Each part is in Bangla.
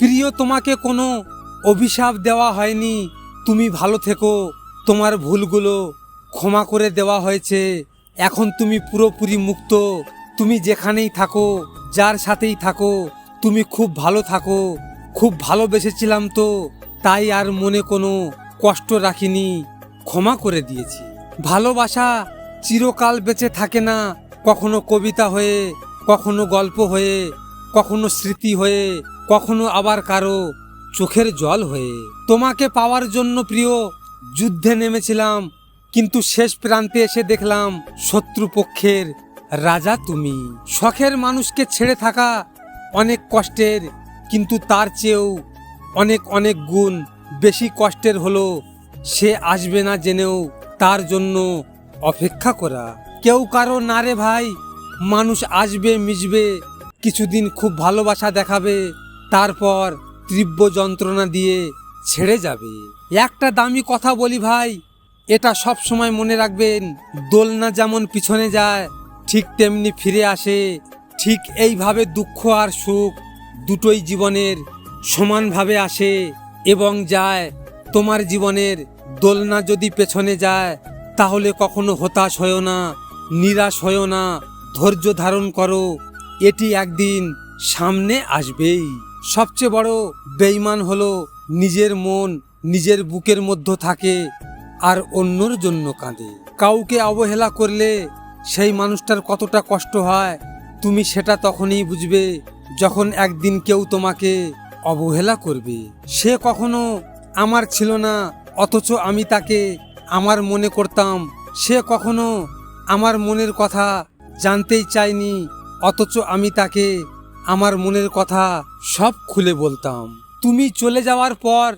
প্রিয়, তোমাকে কোনো অভিশাপ দেওয়া হয়নি। তুমি ভালো থেকো, তোমার ভুলগুলো ক্ষমা করে দেওয়া হয়েছে। এখন তুমি পুরোপুরি মুক্ত। তুমি যেখানেই থাকো, যার সাথেই থাকো, তুমি খুব ভালো থাকো। খুব ভালোবেসেছিলাম তো, তাই আর মনে কোনো কষ্ট রাখিনি, ক্ষমা করে দিয়েছি। ভালোবাসা চিরকাল বেঁচে থাকে না, কখনো কবিতা হয়ে, কখনো গল্প হয়ে, কখনো স্মৃতি হয়ে, কখনো আবার কারো চোখের জল হয়ে। তোমাকে পাওয়ার জন্য প্রিয় যুদ্ধে নেমেছিলাম, কিন্তু শেষ প্রান্তে এসে দেখলাম শত্রুপক্ষের রাজা তুমি। শখের মানুষকে ছেড়ে থাকা অনেক কষ্টের, কিন্তু তার চেয়েও অনেক অনেক গুণ বেশি কষ্টের হলো সে আসবে না জেনেও তার জন্য অপেক্ষা করা। কেউ কারো না রে ভাই, মানুষ আসবে, মিশবে, কিছুদিন খুব ভালোবাসা দেখাবে, তারপর তীব্র যন্ত্রণা দিয়ে ছেড়ে যাবে। একটা দামি কথা বলি ভাই, এটা সব সময় মনে রাখবেন, দোলনা যেমন পিছনে যায় ঠিক তেমনি ফিরে আসে। ঠিক এইভাবে দুঃখ আর সুখ দুটোই জীবনের সমানভাবে আসে এবং যায়। তোমার জীবনের দোলনা যদি পেছনে যায়, তাহলে কখনো হতাশ হয়ো না, নিরাশ হয়ো না, ধৈর্য ধারণ করো, এটি একদিন সামনে আসবেই। সবচেয়ে বড় বেঈমান হলো নিজের মন নিজের বুকের মধ্যে থাকে আর অন্যর জন্য কাঁদে। কাউকে অবহেলা করলে সেই মানুষটার কতটা কষ্ট হয় তুমি সেটা তখনই বুঝবে যখন একদিন কেউ তোমাকে অবহেলা করবে। সে কখনো আমার ছিল না, অথচ আমি তাকে আমার মনে করতাম। সে কখনো আমার মনের কথা জানতেই চায়নি, অথচ আমি তাকে আমার মনের কথা সব খুলে বলতাম। তুমি চলে যাওয়ার পর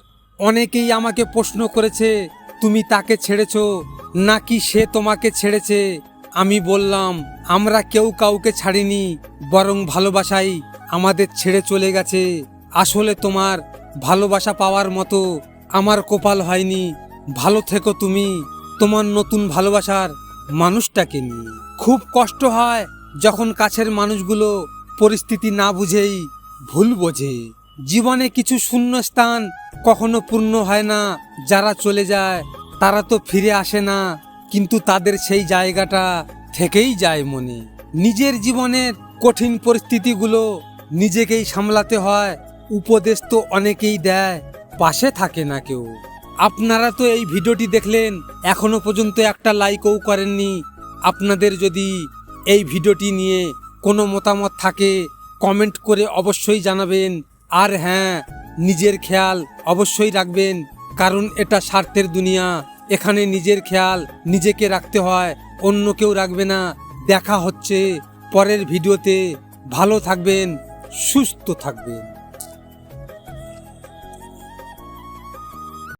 অনেকেই আমাকে প্রশ্ন করেছে, তুমি তাকে ছেড়েছো নাকি সে তোমাকে ছেড়েছে? আমি বললাম, আমরা কেউ কাউকে ছাড়িনি, বরং ভালোবাসাই আমাদের ছেড়ে চলে গেছে। আসলে তোমার ভালোবাসা পাওয়ার মতো আমার কপাল হয়নি। ভালো থেকো তুমি তোমার নতুন ভালোবাসার মানুষটাকে নিয়ে। খুব কষ্ট হয় যখন কাছের মানুষগুলো পরিস্থিতি না বুঝেই ভুল বোঝে। জীবনে কিছু শূন্য স্থান কখনো পূর্ণ হয় না। যারা চলে যায় তারা তো ফিরে আসে না, কিন্তু তাদের সেই জায়গাটা থেকেই যায় মনে। নিজের জীবনের কঠিন পরিস্থিতিগুলো নিজেকেই সামলাতে হয়। উপদেশ তো অনেকেই দেয়, পাশে থাকে না কেউ। আপনারা তো এই ভিডিওটি দেখলেন, এখনো পর্যন্ত একটা লাইকও করেননি। আপনাদের যদি এই ভিডিওটি নিয়ে কোনো মতামত থাকে কমেন্ট করে অবশ্যই জানাবেন। আর হ্যাঁ, নিজের খেয়াল অবশ্যই রাখবেন, কারণ এটা স্বার্থের দুনিয়া। এখানে নিজের খেয়াল নিজেকে রাখতে হয়, অন্য কেউ রাখবে না। দেখা হচ্ছে পরের ভিডিওতে। ভালো থাকবেন, সুস্থ থাকবেন।